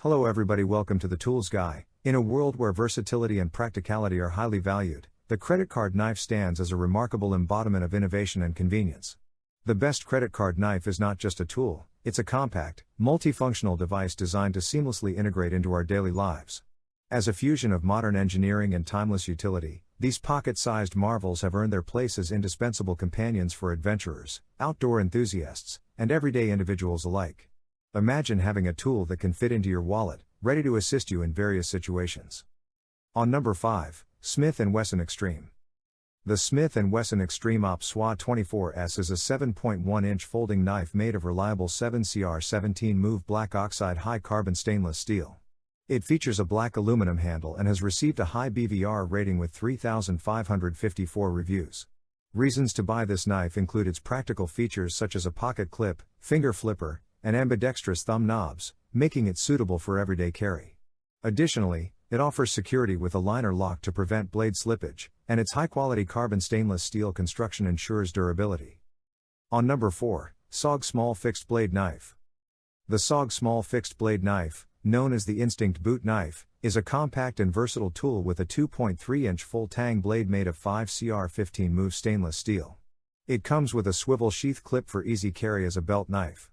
Hello everybody, welcome to the Tools Guy. In a world where versatility and practicality are highly valued, the credit card knife stands as a remarkable embodiment of innovation and convenience. The best credit card knife is not just a tool, it's a compact, multifunctional device designed to seamlessly integrate into our daily lives. As a fusion of modern engineering and timeless utility, these pocket-sized marvels have earned their place as indispensable companions for adventurers, outdoor enthusiasts, and everyday individuals alike. Imagine having a tool that can fit into your wallet, ready to assist you in various situations. On number 5, Smith & Wesson Extreme. The Smith & Wesson Extreme Op SWA 24S is a 7.1-inch folding knife made of reliable 7CR17 move black oxide high-carbon stainless steel. It features a black aluminum handle and has received a high BVR rating with 3,554 reviews. Reasons to buy this knife include its practical features such as a pocket clip, finger flipper, and ambidextrous thumb knobs, making it suitable for everyday carry. Additionally, it offers security with a liner lock to prevent blade slippage, and its high-quality carbon stainless steel construction ensures durability. On number 4, SOG Small Fixed Blade Knife. The SOG Small Fixed Blade Knife, known as the Instinct Boot Knife, is a compact and versatile tool with a 2.3-inch full-tang blade made of 5CR15 move stainless steel. It comes with a swivel sheath clip for easy carry as a belt knife.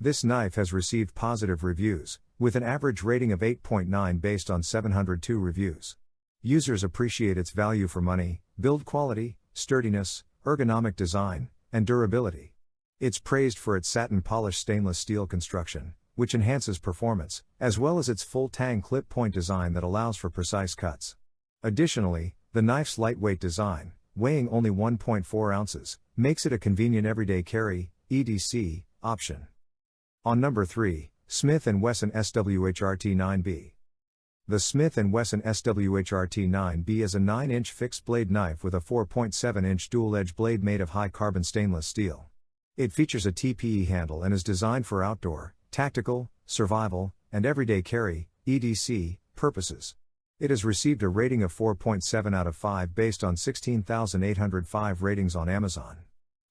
This knife has received positive reviews, with an average rating of 8.9 based on 702 reviews. Users appreciate its value for money, build quality, sturdiness, ergonomic design, and durability. It's praised for its satin-polished stainless steel construction, which enhances performance, as well as its full-tang clip point design that allows for precise cuts. Additionally, the knife's lightweight design, weighing only 1.4 ounces, makes it a convenient everyday carry, EDC, option. On number 3, Smith & Wesson SWHRT-9B. The Smith & Wesson SWHRT-9B is a 9-inch fixed-blade knife with a 4.7-inch dual-edge blade made of high-carbon stainless steel. It features a TPE handle and is designed for outdoor, tactical, survival, and everyday carry, EDC, purposes. It has received a rating of 4.7 out of 5 based on 16,805 ratings on Amazon.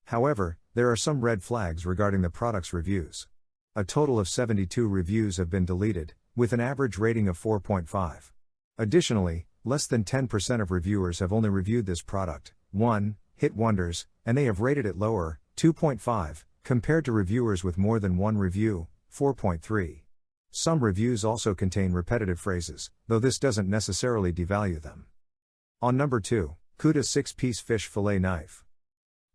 However, there are some red flags regarding the product's reviews. A total of 72 reviews have been deleted, with an average rating of 4.5. Additionally, less than 10% of reviewers have only reviewed this product, 1, hit wonders, and they have rated it lower, 2.5, compared to reviewers with more than one review, 4.3. Some reviews also contain repetitive phrases, though this doesn't necessarily devalue them. On number 2, Cuda 6-piece fish fillet knife.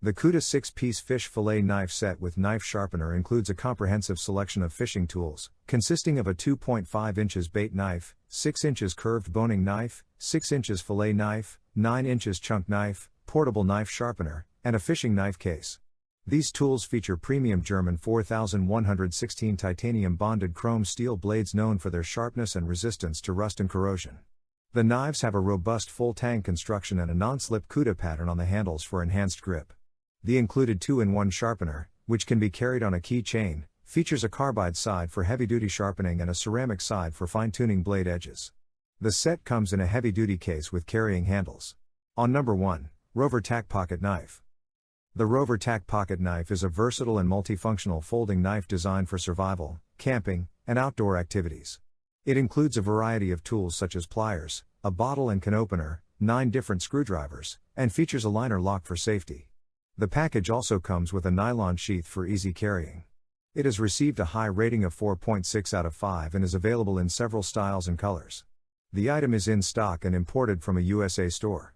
The Cuda 6-piece fish fillet knife set with knife sharpener includes a comprehensive selection of fishing tools, consisting of a 2.5 inches bait knife, 6 inches curved boning knife, 6 inches fillet knife, 9 inches chunk knife, portable knife sharpener, and a fishing knife case. These tools feature premium German 4116 titanium bonded chrome steel blades known for their sharpness and resistance to rust and corrosion. The knives have a robust full-tang construction and a non-slip Cuda pattern on the handles for enhanced grip. The included 2-in-1 sharpener, which can be carried on a key chain, features a carbide side for heavy-duty sharpening and a ceramic side for fine-tuning blade edges. The set comes in a heavy-duty case with carrying handles. On number 1, Rover Tack Pocket Knife. The Rover Tack Pocket Knife is a versatile and multifunctional folding knife designed for survival, camping, and outdoor activities. It includes a variety of tools such as pliers, a bottle and can opener, 9 different screwdrivers, and features a liner lock for safety. The package also comes with a nylon sheath for easy carrying. It has received a high rating of 4.6 out of 5 and is available in several styles and colors. The item is in stock and imported from a USA store.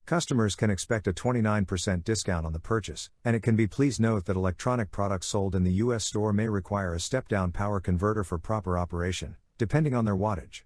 Customers can expect a 29% discount on the purchase, and it can be please note that electronic products sold in the US store may require a step-down power converter for proper operation, depending on their wattage.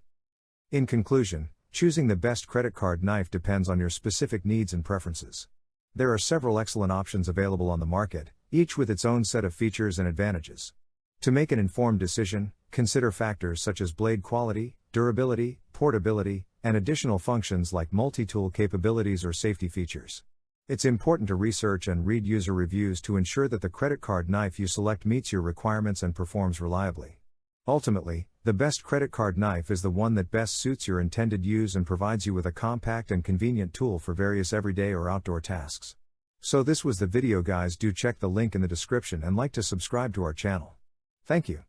In conclusion, choosing the best credit card knife depends on your specific needs and preferences. There are several excellent options available on the market, each with its own set of features and advantages. To make an informed decision, consider factors such as blade quality, durability, portability, and additional functions like multi-tool capabilities or safety features. It's important to research and read user reviews to ensure that the credit card knife you select meets your requirements and performs reliably. Ultimately, the best credit card knife is the one that best suits your intended use and provides you with a compact and convenient tool for various everyday or outdoor tasks. So this was the video, guys. Do check the link in the description and like to subscribe to our channel. Thank you.